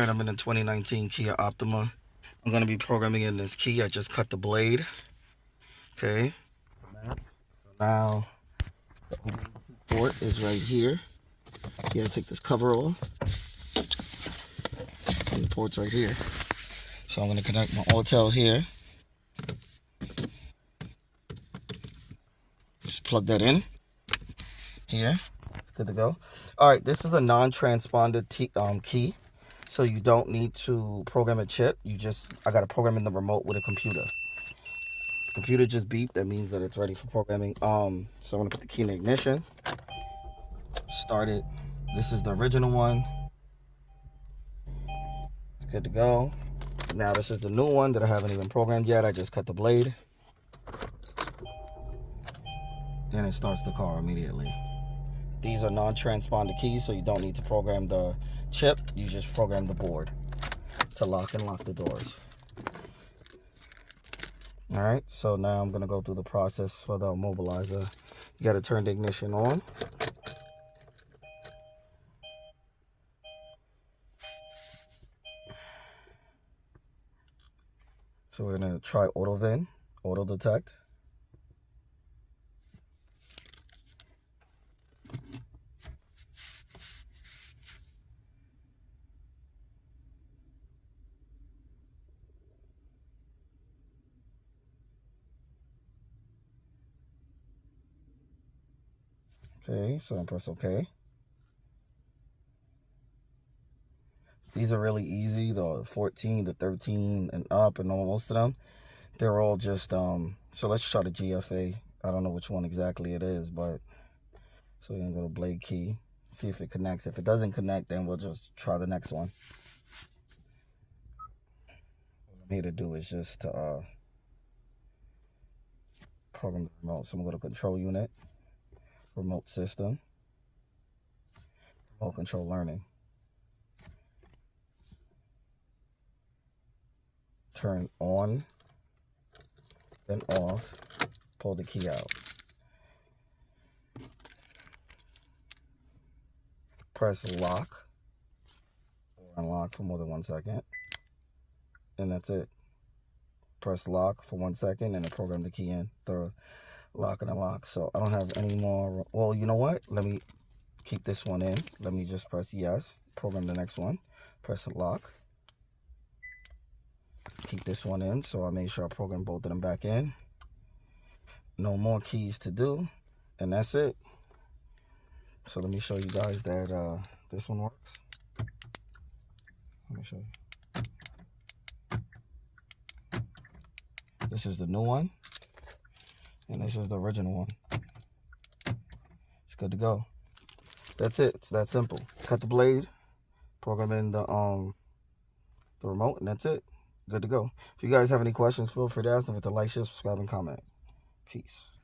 right, I'm in a 2019 Kia Optima. I'm going to be programming in this key. I just cut the blade. Okay. Now, the port is right here. Yeah, take this cover off. And the port's right here. So I'm going to connect my Autel here. Just plug that in here. Good to go. All right, this is a non-transponder key. So you don't need to program a chip. I got to program in the remote with a computer. The computer just beeped. That means that it's ready for programming. So I'm gonna put the key in the ignition. Start it. This is the original one. It's good to go. Now this is the new one that I haven't even programmed yet. I just cut the blade. And it starts the car immediately. These are non-transponder keys, so you don't need to program the chip. You just program the board to lock and lock the doors. All right, so now I'm gonna go through the process for the immobilizer. You gotta turn the ignition on. So we're gonna try auto detect. Okay, so I press OK. These are really easy, the 14, the 13, and up, and all most of them. They're all just, so let's try the GFA. I don't know which one exactly it is, but, so we're gonna go to blade key, see if it connects. If it doesn't connect, then we'll just try the next one. What I'm here to do is just to program the remote. So I'm gonna go to control unit, remote system, remote control learning. Turn on, then off, pull the key out. Press lock or unlock for more than 1 second. And that's it. Press lock for 1 second and then program the key in, the lock and unlock. So I don't have any more. Well, you know what? Let me keep this one in. Let me just press yes, program the next one. Press lock. Keep this one in, so I made sure I program both of them back in. No more keys to do, and that's it. So let me show you guys that this one works. Let me show you. This is the new one, and this is the original one. It's good to go. That's it. It's that simple. Cut the blade, program in the remote, and that's it. Good to go. If you guys have any questions, feel free to ask them. With the like, share, subscribe, and comment. Peace.